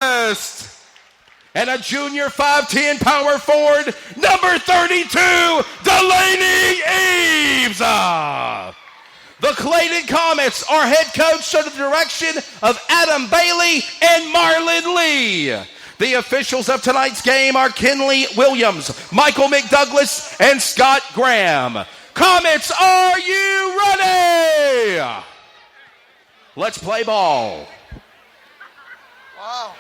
And a junior 5'10" power forward, number 32, Delaney Eves. The Clayton Comets are head coached under the direction of Adam Bailey and Marlon Lee. The officials of tonight's game are Kenley Williams, Michael McDouglas, and Scott Graham. Comets, are you ready? Let's play ball. Wow.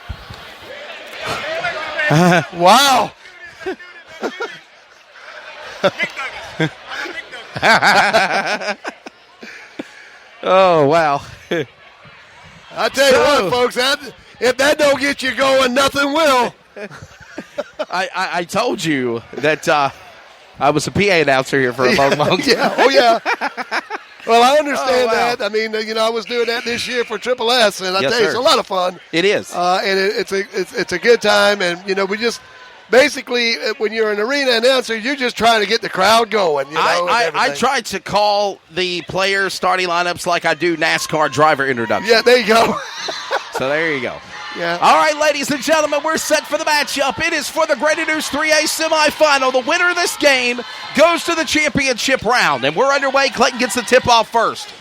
Wow. Oh, wow. I tell you what, folks, if that don't get you going, nothing will. I told you that I was a PA announcer here for a long time. Yeah, oh, yeah. Well, I understand that. I mean, I was doing that this year for Triple S, and I tell you, it's a lot of fun. It is. And it's a good time, and, we just basically, when you're an arena announcer, you're just trying to get the crowd going, I tried to call the players' starting lineups like I do NASCAR driver introduction. Yeah, there you go. So there you go. Yeah. All right, ladies and gentlemen, we're set for the matchup. It is for the Greater News 3A semifinal. The winner of this game goes to the championship round, and we're underway. Clayton gets the tip-off first.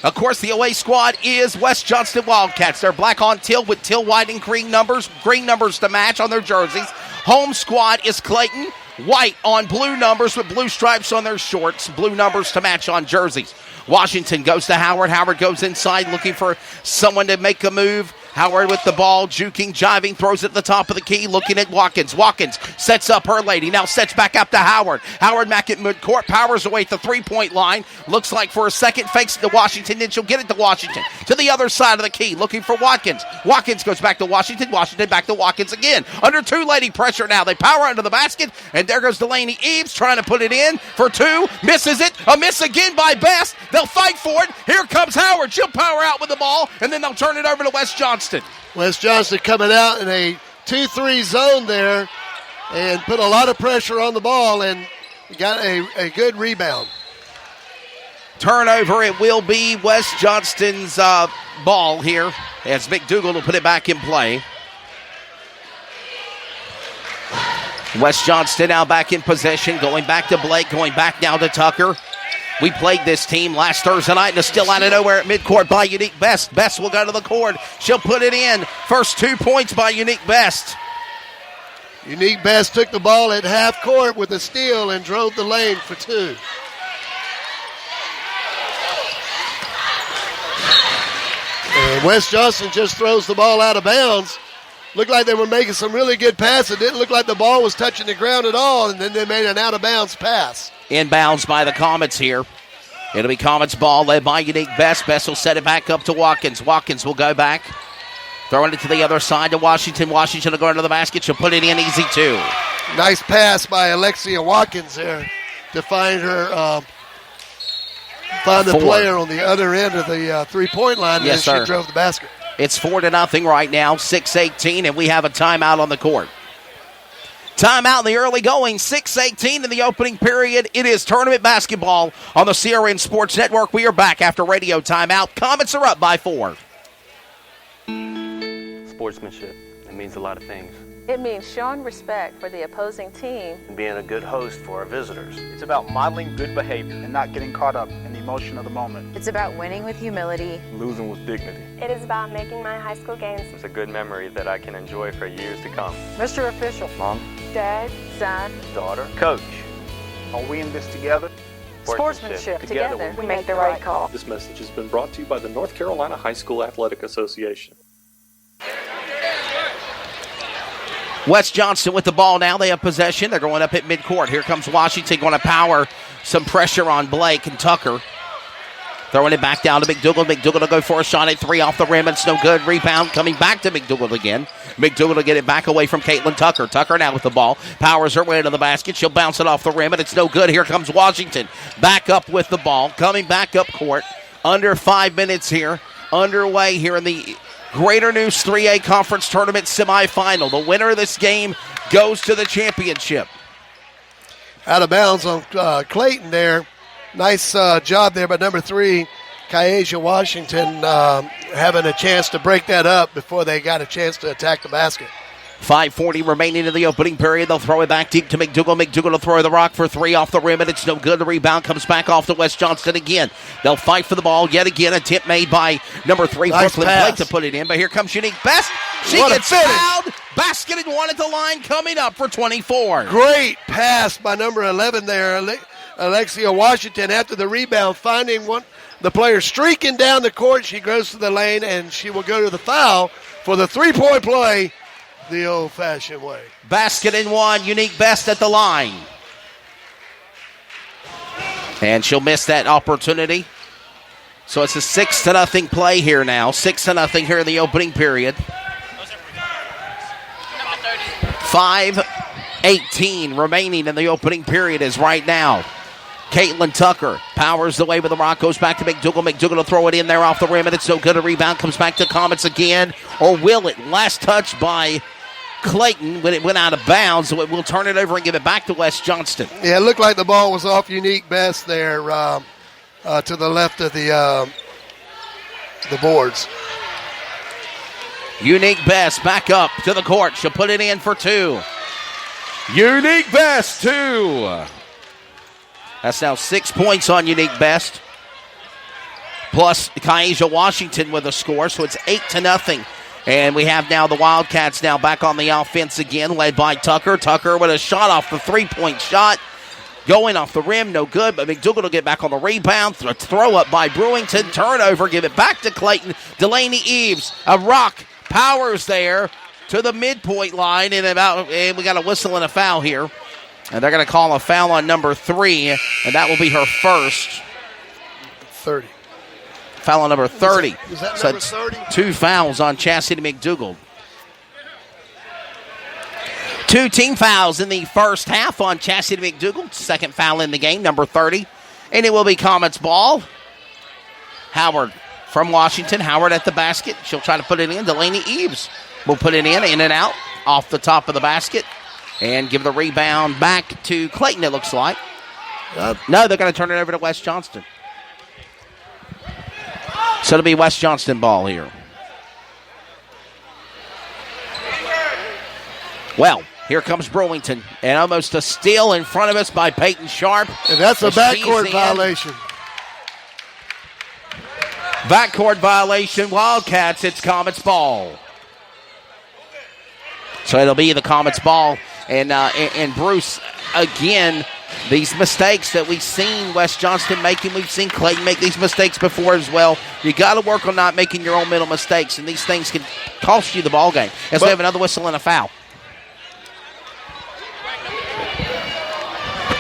Of course, the away squad is West Johnston Wildcats. They're black on teal with teal, white, and green numbers to match on their jerseys. Home squad is Clayton, white on blue numbers with blue stripes on their shorts, blue numbers to match on jerseys. Washington goes to Howard. Howard goes inside looking for someone to make a move. Howard with the ball, juking, jiving, throws it at the top of the key, looking at Watkins. Watkins sets up her lady, now sets back up to Howard. Howard back at midcourt, powers away at the three-point line. Looks like for a second, fakes it to Washington, then she'll get it to Washington. To the other side of the key, looking for Watkins. Watkins goes back to Washington, Washington back to Watkins again. Under two-lady pressure now, they power under the basket, and there goes Delaney Eves trying to put it in for two. Misses it, a miss again by Best. They'll fight for it. Here comes Howard. She'll power out with the ball, and then they'll turn it over to West Johnston. West Johnston coming out in a 2-3 zone there and put a lot of pressure on the ball and got a good rebound. Turnover, it will be West Johnston's ball here as McDougal will put it back in play. West Johnston now back in possession, going back to Blake, going back now to Tucker. We played this team last Thursday night and it's still out of nowhere at midcourt by Unique Best. Best will go to the court. She'll put it in. First 2 points by Unique Best. Unique Best took the ball at half court with a steal and drove the lane for two. And West Johnston just throws the ball out of bounds. Looked like they were making some really good passes. It didn't look like the ball was touching the ground at all, and then they made an out-of-bounds pass. Inbounds by the Comets here. It'll be Comets ball led by Unique Best. Best will set it back up to Watkins. Watkins will go back. Throwing it to the other side to Washington. Washington will go into the basket. She'll put it in easy too. Nice pass by Alexia Watkins there to find her, find the player on the other end of the three-point line. Yes, and sir. She drove the basket. It's 4-0 right now, 6:18, and we have a timeout on the court. Timeout in the early going, 6:18 in the opening period. It is tournament basketball on the CRN Sports Network. We are back after radio timeout. Comets are up by 4. Sportsmanship, it means a lot of things. It means showing respect for the opposing team And being a good host for our visitors. It's about modeling good behavior and not getting caught up in the emotion of the moment. It's about winning with humility. Losing with dignity. It is about making my high school games. It's a good memory that I can enjoy for years to come. Mr. Official, Mom, Dad, son, daughter, coach. are we in this together? sportsmanship. Together, we make the right call. This message has been brought to you by the North Carolina High School Athletic Association. West Johnston with the ball now. They have possession. They're going up at midcourt. Here comes Washington going to power some pressure on Blake and Tucker. Throwing it back down to McDougal. McDougal to go for a shot at three off the rim. It's no good. Rebound coming back to McDougal again. McDougal to get it back away from Caitlin Tucker. Tucker now with the ball. Powers her way to the basket. She'll bounce it off the rim, and it's no good. Here comes Washington. Back up with the ball. Coming back up court. Under 5 minutes here. Underway here in the Greater News 3A Conference Tournament semifinal. The winner of this game goes to the championship. Out of bounds on Clayton there. Nice job there by number 3, Kyasia Washington having a chance to break that up before they got a chance to attack the basket. 5:40 remaining in the opening period. They'll throw it back deep to McDougal. McDougal will throw the rock for three off the rim, and it's no good. The rebound comes back off to West Johnston again. They'll fight for the ball yet again. A tip made by number 3, nice Brooklyn pass. Blake, to put it in. But here comes Unique Best. She What a gets finish. fouled. Basket and one at the line coming up for 24. Great pass by number 11 there, Alexia Washington, after the rebound, finding the player streaking down the court. She goes to the lane, and she will go to the foul for the three-point play the old-fashioned way. Basket and one. Unique Best at the line. And she'll miss that opportunity. So it's a 6-0 play here now. 6-0 here in the opening period. 5:18 remaining in the opening period is right now. Caitlin Tucker powers the way with the rock, goes back to McDougal. McDougal will throw it in there off the rim, and it's no good. A rebound comes back to Comets again. Or will it? Last touch by Clayton when it went out of bounds, so it will turn it over and give it back to West Johnston. Yeah, it looked like the ball was off Unique Best there to the left of the boards. Unique Best back up to the court. She'll put it in for two. Unique Best, two. That's now 6 points on Unique Best. Plus Kyasia Washington with a score, so it's 8-0. And we have now the Wildcats now back on the offense again, led by Tucker. Tucker with a shot off the three-point shot. Going off the rim, no good, but McDougal will get back on the rebound. Throw up by Brewington. Turnover, give it back to Clayton. Delaney Eves, a rock, powers there to the midpoint line. And we got a whistle and a foul here. And they're going to call a foul on number 3, and that will be her first. 30. Foul on number 30. Was that So number it's 30? 2 fouls on Chastity McDougal. 2 team fouls in the first half on Chastity McDougal. Second foul in the game, number 30. And it will be Comets ball. Howard from Washington. Howard at the basket. She'll try to put it in. Delaney Eves will put it in and out off the top of the basket. And give the rebound back to Clayton, it looks like. No, they're going to turn it over to West Johnston. So it'll be West Johnston ball here. Well, here comes Brewington. And almost a steal in front of us by Peyton Sharp. And that's a backcourt violation. Backcourt violation. Wildcats, it's Comets ball. So it'll be the Comets ball. And Bruce, again, these mistakes that we've seen West Johnston making, we've seen Clayton make these mistakes before as well. You got to work on not making your own mental mistakes, and these things can cost you the ball game. As we have another whistle and a foul.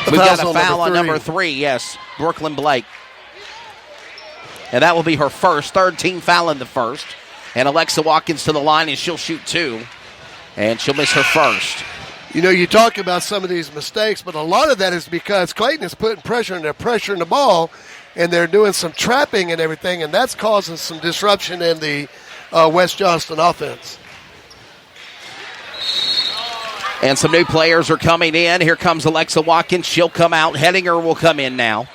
We've got a foul on number 3, yes, Brooklyn Blake. And that will be her first, third team foul in the first. And Alexa Watkins to the line, and she'll shoot 2. And she'll miss her first. You know, you talk about some of these mistakes, but a lot of that is because Clayton is putting pressure and they're pressuring the ball, and they're doing some trapping and everything, and that's causing some disruption in the West Johnston offense. And some new players are coming in. Here comes Alexa Watkins. She'll come out. Hettinger will come in now.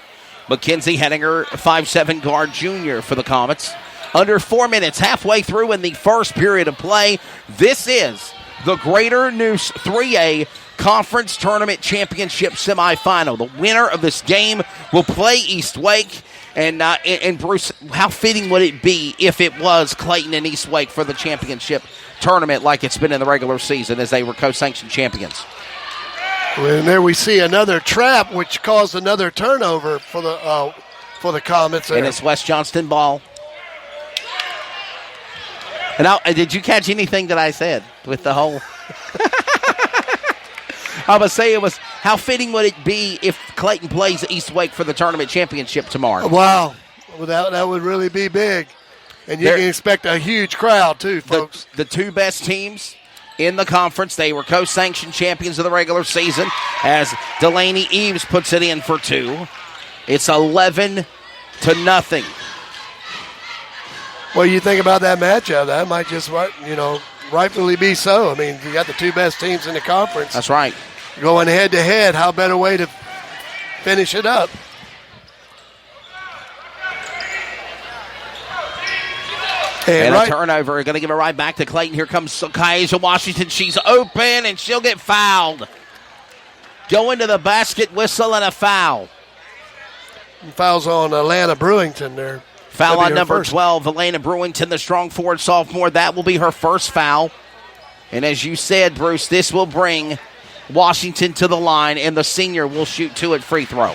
Mackenzie Hettinger, 5'7" guard junior for the Comets. Under 4 minutes, halfway through in the first period of play. This is the Greater Noose 3A Conference Tournament Championship Semifinal. The winner of this game will play East Wake. And Bruce, how fitting would it be if it was Clayton and East Wake for the championship tournament like it's been in the regular season as they were co-sanctioned champions? And there we see another trap, which caused another turnover for the Comets. And it's West Johnston ball. And now, did you catch anything that I said with the whole? I was saying it was, how fitting would it be if Clayton plays East Wake for the tournament championship tomorrow? Wow. Well, that would really be big. And you can expect a huge crowd, too, folks. The 2 best teams in the conference, they were co-sanctioned champions of the regular season as Delaney Eves puts it in for 2. It's 11-0. Well, you think about that matchup, that might just, rightfully be so. I mean, you got the 2 best teams in the conference. That's right. Going head-to-head, how better way to finish it up? And a turnover. Going to give it right back to Clayton. Here comes Kyasia Washington. She's open, and she'll get fouled. Going to the basket, whistle, and a foul. Fouls on Atlanta Brewington there. Foul on number 12, Elena Brewington, the strong forward sophomore. That will be her first foul. And as you said, Bruce, this will bring Washington to the line, and the senior will shoot 2 at free throw.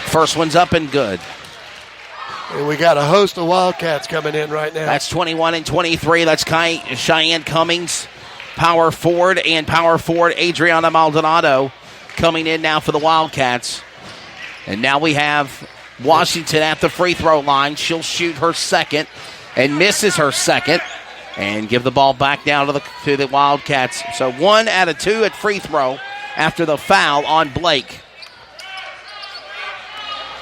First one's up and good. And we got a host of Wildcats coming in right now. That's 21 and 23. That's Cheyenne Cummings, power forward, and power forward Adriana Maldonado coming in now for the Wildcats. And now we have Washington at the free throw line. She'll shoot her second and misses her second and give the ball back down to the Wildcats. So 1 out of 2 at free throw after the foul on Blake.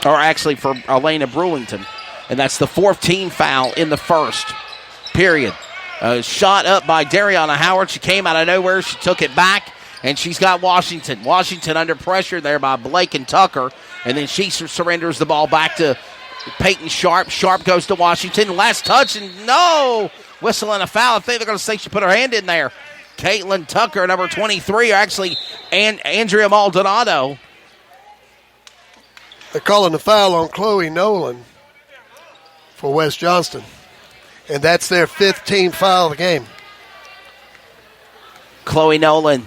Or actually for Elena Brewington. And that's the 4th team foul in the first period. Shot up by Dariana Howard. She came out of nowhere. She took it back, and she's got Washington. Washington under pressure there by Blake and Tucker. And then she surrenders the ball back to Peyton Sharp. Sharp goes to Washington. Last touch, and no! Whistle and a foul. I think they're going to say she put her hand in there. Caitlin Tucker, number 23, or actually Andrea Maldonado. They're calling the foul on Chloe Nolan for West Johnston. And that's their 5th team foul of the game. Chloe Nolan.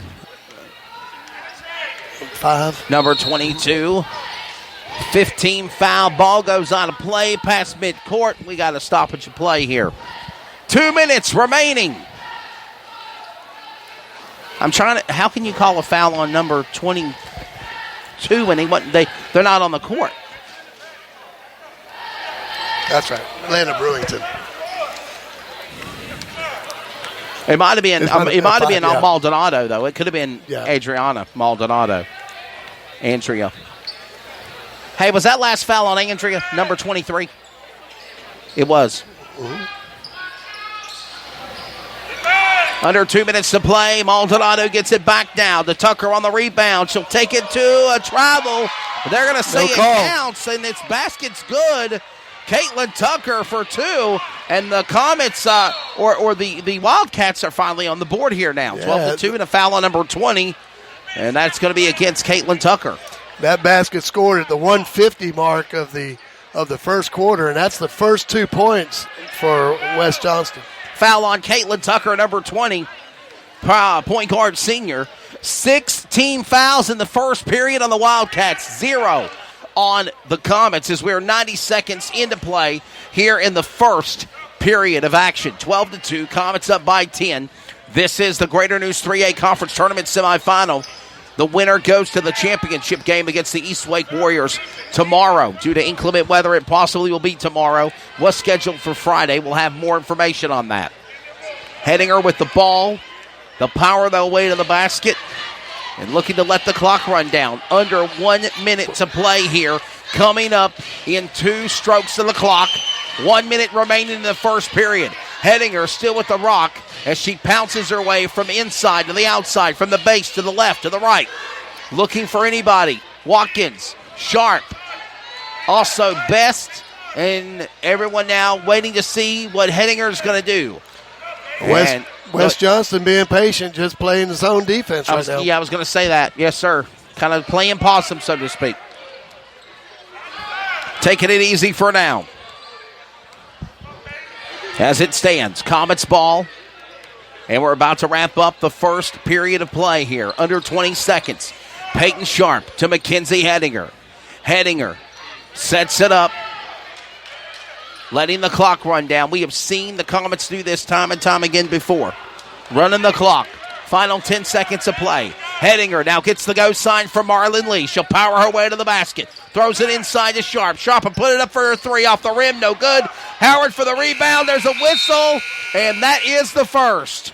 5. Number 22. 15 foul. Ball goes out of play past midcourt. We got to stoppage of play here. 2 minutes remaining. I'm trying to. How can you call a foul on number 22 when they're not on the court? That's right. Atlanta Brewington. It might have been. It might have been on yeah. Maldonado though. It could have been Adriana Maldonado. Andrea. Hey, was that last foul on Andrea, number 23? It was. Mm-hmm. Under 2 minutes to play. Maldonado gets it back down to Tucker on the rebound. She'll take it to a travel. They're going to say it counts, and it's basket's good. Caitlin Tucker for 2, and the Comets or the Wildcats are finally on the board here now. 12-2 and a foul on number 20, and that's going to be against Caitlin Tucker. That basket scored at the 150 mark of the first quarter, and that's the first 2 points for West Johnston. Foul on Caitlin Tucker, number 20, point guard senior. 16 fouls in the first period on the Wildcats, 0 on the Comets as we're 90 seconds into play here in the first period of action. 12-2, Comets up by 10. This is the Greater News 3A Conference Tournament semifinal. The winner goes to the championship game against the East Wake Warriors tomorrow. Due to inclement weather, it possibly will be tomorrow. Was scheduled for Friday. We'll have more information on that. Hettinger with the ball. They'll power their way to the basket. And looking to let the clock run down. Under 1 minute to play here. Coming up in 2 strokes of the clock. 1 minute remaining in the first period. Hettinger still with the rock as she pounces her way from inside to the outside, from the base to the left to the right. Looking for anybody. Watkins, Sharp, also Best, and everyone now waiting to see what Hettinger's going to do. West Johnston being patient, just playing his own defense right now. Yeah, I was going to say that. Yes, sir. Kind of playing possum, so to speak. Taking it easy for now. As it stands, Comets ball. And we're about to wrap up the first period of play here. Under 20 seconds. Peyton Sharp to Mackenzie Hettinger. Hettinger sets it up. Letting the clock run down. We have seen the Comets do this time and time again before. Running the clock. Final 10 seconds of play. Hettinger now gets the go sign from Marlon Lee. She'll power her way to the basket. Throws it inside to Sharp. Sharp will put it up for her 3 off the rim. No good. Howard for the rebound. There's a whistle. And that is the first.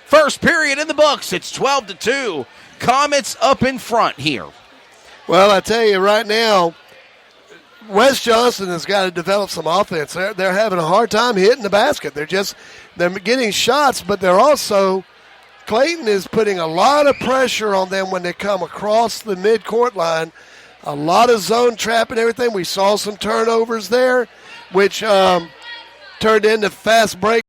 First period in the books. It's 12-2. Comets up in front here. Well, I tell you right now, West Johnston has got to develop some offense. They're having a hard time hitting the basket. They're getting shots, but they're also, Clayton is putting a lot of pressure on them when they come across the midcourt line. A lot of zone trap and everything. We saw some turnovers there, which turned into fast break.